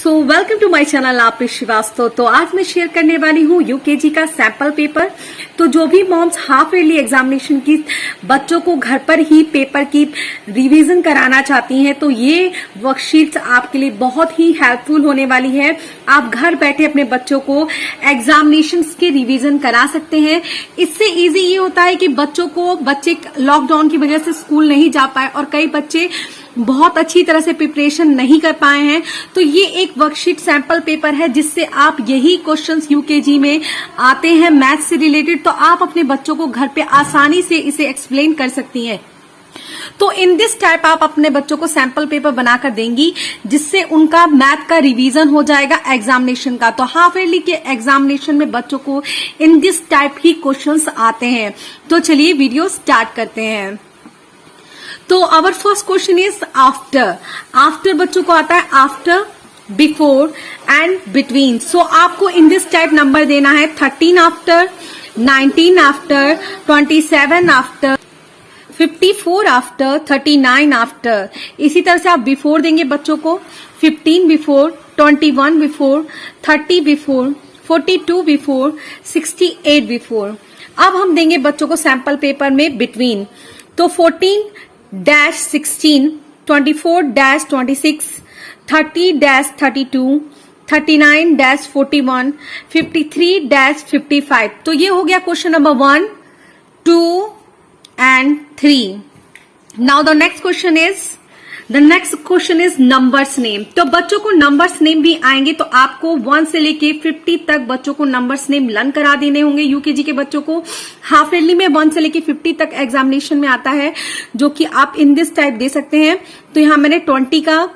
So welcome to my channel आप श्रीवास्तव। तो आज मैं शेयर करने वाली हूँ यूकेजी का सैंपल पेपर। तो जो भी मॉम्स हाफ ईयरली एग्जामिनेशन की बच्चों को घर पर ही पेपर की रिवीजन कराना चाहती हैं तो ये वर्कशीट्स आपके लिए बहुत ही हेल्पफुल होने वाली है। आप घर बैठे अपने बच्चों को एग्जामिनेशन के रिवीजन करा सकते हैं। इससे इजी ये होता है कि बच्चे लॉकडाउन की वजह से स्कूल नहीं जा पाए और कई बच्चे बहुत अच्छी तरह से प्रिपरेशन नहीं कर पाए हैं। तो ये एक वर्कशीट सैंपल पेपर है जिससे आप यही क्वेश्चंस यूकेजी में आते हैं मैथ से रिलेटेड, तो आप अपने बच्चों को घर पे आसानी से इसे एक्सप्लेन कर सकती हैं। तो इन दिस टाइप आप अपने बच्चों को सैंपल पेपर बनाकर देंगी जिससे उनका मैथ का रिवीजन हो जाएगा एग्जामिनेशन का। तो हाफ ईयरली के एग्जामिनेशन में बच्चों को इन दिस टाइप ही क्वेश्चंस आते हैं। तो चलिए वीडियो स्टार्ट करते हैं। तो our first question is after बच्चों को आता है after, before and between. So आपको इन दिस टाइप नंबर देना है 13 after, 19 after, 27 after, 54 after, 39 after. इसी तरह से आप बिफोर देंगे बच्चों को 15 before, 21 before, 30 before, 42 before, 68 before. अब हम देंगे बच्चों को सैंपल पेपर में बिटवीन। तो 14-16, 24-26, 30-32, 39-41, 53-55। तो ये हो गया question number 1, 2 and 3। Now the next question is numbers name. तो बच्चों को नंबर्स नेम भी आएंगे तो आपको 1 से लेके 50 तक बच्चों को नंबर्स नेम लर्न करा देने होंगे। यूकेजी के बच्चों को हाफ ईयरली में 1 से लेके 50 तक एग्जामिनेशन में आता है जो कि आप इन दिस टाइप दे सकते हैं। तो यहां मैंने 20 का,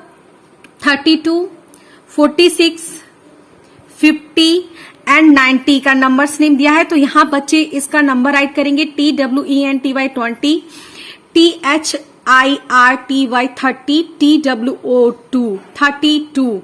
32, 46, 50 एंड 90 का नंबर्स नेम दिया है। तो यहां बच्चे इसका नंबर राइट करेंगे TWENTY 20, THIRTY 30, TWO2 32।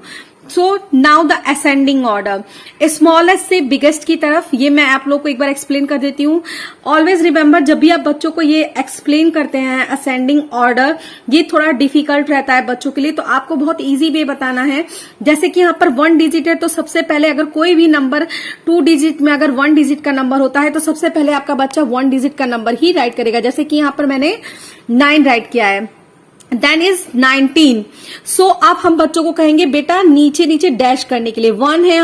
So now the ascending order, smallest से बिगेस्ट की तरफ। ये मैं आप लोग को एक बार एक्सप्लेन कर देती हूँ। ऑलवेज रिमेम्बर, जब भी आप बच्चों को ये एक्सप्लेन करते हैं असेंडिंग ऑर्डर, ये थोड़ा डिफिकल्ट रहता है बच्चों के लिए, तो आपको बहुत इजी वे बताना है। जैसे कि यहाँ पर 1 डिजिट है तो सबसे पहले अगर कोई भी नंबर 2 डिजिट में अगर 1 डिजिट का नंबर होता है तो सबसे पहले आपका बच्चा 1 डिजिट का नंबर ही राइट करेगा। जैसे कि यहाँ पर मैंने 9 राइट किया है, देन इज 19। सो अब हम बच्चों को कहेंगे बेटा नीचे नीचे डैश करने के लिए 1 है,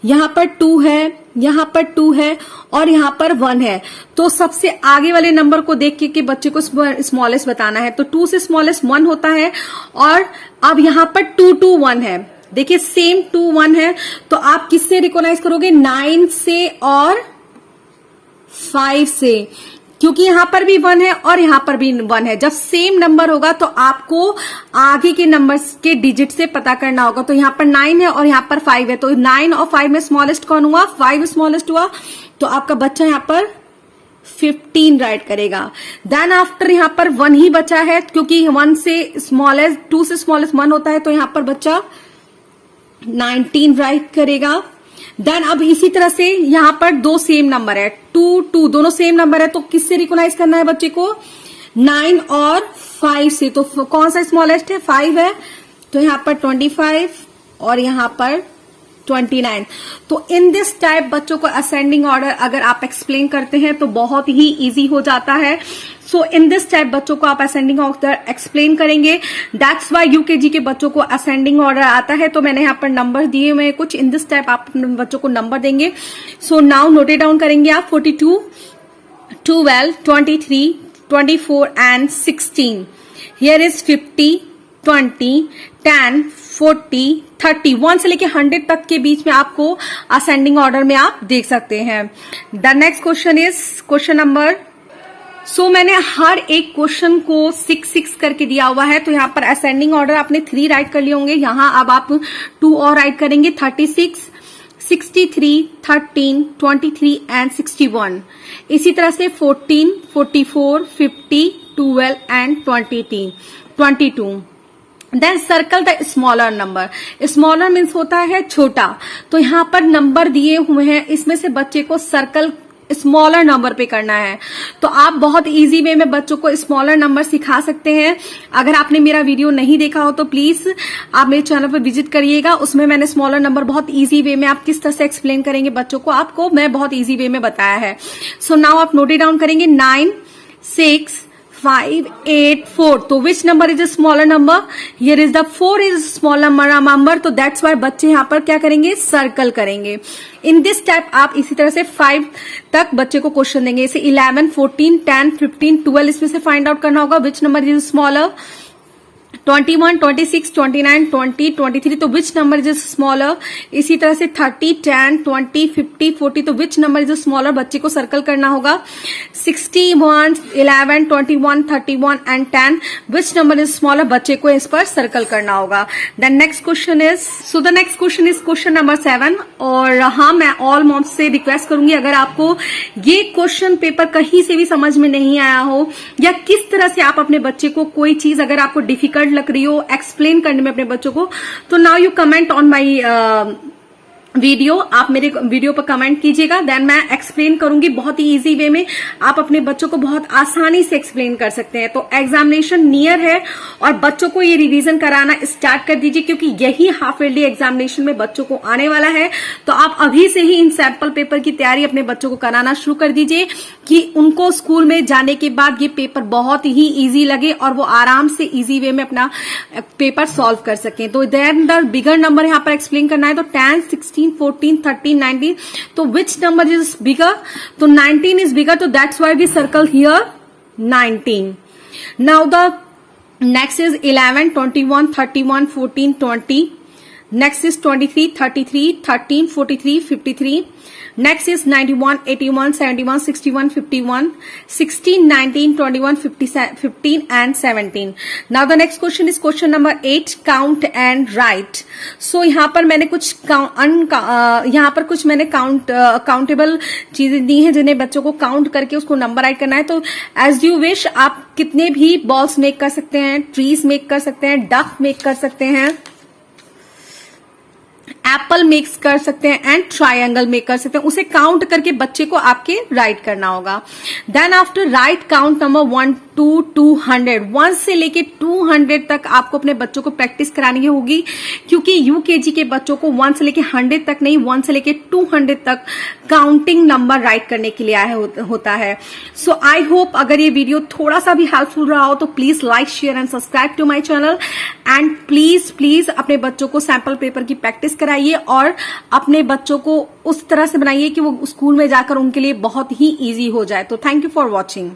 यहाँ पर 2 है, यहाँ पर 2 है और यहाँ पर 1 है। तो सबसे आगे वाले नंबर को देख के बच्चे को स्मॉलेस्ट बताना है। तो 2 से स्मॉलेस्ट 1 होता है और अब यहाँ पर 2 2 1 है। देखिए सेम 2 1 है। तो आप किससे रिकॉग्नाइज करोगे? 9 से और 5 से, क्योंकि यहां पर भी 1 है और यहां पर भी 1 है। जब सेम नंबर होगा तो आपको आगे के नंबर्स के डिजिट से पता करना होगा। तो यहां पर 9 है और यहां पर 5 है। तो 9 और 5 में स्मॉलेस्ट कौन हुआ? 5 स्मॉलेस्ट हुआ। तो आपका बच्चा यहां पर 15 राइट करेगा। देन आफ्टर यहां पर 1 ही बचा है क्योंकि 1 से स्मॉलेस्ट 2 से स्मॉलेस्ट 1 होता है। तो यहां पर बच्चा 19 राइट करेगा। देन अब इसी तरह से यहां पर 2 सेम नंबर है, 2 2 दोनों सेम नंबर है। तो किससे रिकॉग्नाइज करना है बच्चे को? 9 और 5 से। तो कौन सा स्मॉलेस्ट है? 5 है। तो यहां पर 25 और यहां पर 29। तो इन दिस टाइप बच्चों को असेंडिंग ऑर्डर अगर आप एक्सप्लेन करते हैं तो बहुत ही इजी हो जाता है। सो इन दिस टाइप बच्चों को आप असेंडिंग ऑर्डर एक्सप्लेन करेंगे। दैट्स वाई यूकेजी के बच्चों को असेंडिंग ऑर्डर आता है। तो मैंने यहाँ पर नंबर दिए हुए हैं कुछ। इन दिस टाइप आप अपने बच्चों को नंबर देंगे। सो नाउ नोट डाउन करेंगे आप 42, 12, 23, 24 एंड 16। Here is 50, 20, 10, 40, 30। 1 से लेके 100 तक के बीच में आपको असेंडिंग ऑर्डर में आप देख सकते हैं। The next question is question number. So मैंने हर एक क्वेश्चन को 6 करके दिया हुआ है। तो यहाँ पर असेंडिंग ऑर्डर आपने 3 राइट कर लिए होंगे। यहाँ अब आप 2 और राइट करेंगे 36, 63, 13, 23 एंड 61। इसी तरह से 14, 44, 50, 12 and 22। Then circle the smaller number. Smaller means होता है छोटा। तो यहाँ पर नंबर दिए हुए हैं, इसमें से बच्चे को सर्कल स्मॉलर नंबर पे करना है। तो आप बहुत इजी वे में बच्चों को स्मॉलर नंबर सिखा सकते हैं। अगर आपने मेरा वीडियो नहीं देखा हो तो प्लीज आप मेरे चैनल पर विजिट करिएगा, उसमें मैंने स्मॉलर नंबर बहुत इजी वे में आप किस तरह से एक्सप्लेन करेंगे बच्चों को, आपको मैं बहुत इजी वे में बताया है। सो नाउ आप नोट इट डाउन करेंगे 9, 6, 5, 8, 4. तो विच number is a smaller number? Here is the 4 is smaller number, तो दैट्स वाई बच्चे यहां पर क्या करेंगे, सर्कल करेंगे। इन दिस टाइप आप इसी तरह से 5 तक बच्चे को क्वेश्चन देंगे, इसे 11, 14, 10, 15, 12 इसमें से फाइंड आउट करना होगा विच नंबर इज स्मॉलर। 21, 26, 29, 20, 23, तो विच नंबर इज स्मॉलर। इसी तरह से 30, 10, 20, 50, 40, तो विच नंबर इज स्मॉलर, बच्चे को सर्कल करना होगा। 61, 11, 21, 31 and 10, which number is smaller, बच्चे को इस पर सर्कल करना होगा। Then next question is, so the next question is question number 7। और हाँ, मैं ऑल मॉम्स से रिक्वेस्ट करूंगी, अगर आपको ये क्वेश्चन पेपर कहीं से भी समझ में नहीं आया हो, या किस तरह से आप अपने बच्चे को कोई चीज अगर आपको डिफिकल्ट लग रही हो एक्सप्लेन करने में अपने बच्चों को, तो now you comment on my video, आप मेरे वीडियो पर कमेंट कीजिएगा, देन मैं एक्सप्लेन करूंगी बहुत ही इजी वे में। आप अपने बच्चों को बहुत आसानी से एक्सप्लेन कर सकते हैं। तो एग्जामिनेशन नियर है और बच्चों को ये रिवीजन कराना स्टार्ट कर दीजिए, क्योंकि यही हाफ ईयरली एग्जामिनेशन में बच्चों को आने वाला है। तो आप अभी से ही इन सैंपल पेपर की तैयारी अपने बच्चों को कराना शुरू कर दीजिए, कि उनको स्कूल में जाने के बाद ये पेपर बहुत ही ईजी लगे और वो आराम से ईजी वे में अपना पेपर सॉल्व कर सकें। तो देन द बिगर नंबर यहाँ पर एक्सप्लेन करना है, तो 10, 16, 14, 13, 19, तो which number is bigger? तो 19 is bigger, तो that's why we circle here 19. Now the next is 11, 21, 31, 14, 20. Next is 23, 33, 13, 43, 53. Next is 91, 81, 71, 61, 51, 16, 19, 21, 15 and 17. Now the next question is question number 8, count and write. So यहाँ पर मैंने कुछ यहाँ पर कुछ मैंने काउंटेबल चीजें दी हैं, जिन्हें बच्चों को काउंट करके उसको नंबर राइट करना है। तो एज यू विश, आप कितने भी बॉल्स मेक कर सकते हैं, ट्रीज मेक कर सकते हैं, डक मेक कर सकते हैं, एप्पल मेक्स कर सकते हैं एंड ट्रायंगल मेक कर सकते हैं। उसे काउंट करके बच्चे को आपके राइट करना होगा। Then after write count number 1 to 200, 1 से लेके 200 तक आपको अपने बच्चों को प्रैक्टिस करानी होगी, क्योंकि यूकेजी के बच्चों को 1 से लेके 100 तक नहीं, 1 से लेके 200 तक काउंटिंग नंबर राइट करने के लिए आया होता है। सो आई होप अगर ये वीडियो थोड़ा सा भी हेल्पफुल रहा हो तो please like, share and subscribe to my channel, and please अपने बच्चों को सैंपल पेपर की प्रैक्टिस कराइए और अपने बच्चों को उस तरह से बनाइए कि वो स्कूल में जाकर उनके लिए बहुत ही ईजी हो जाए। तो थैंक यू फॉर वॉचिंग।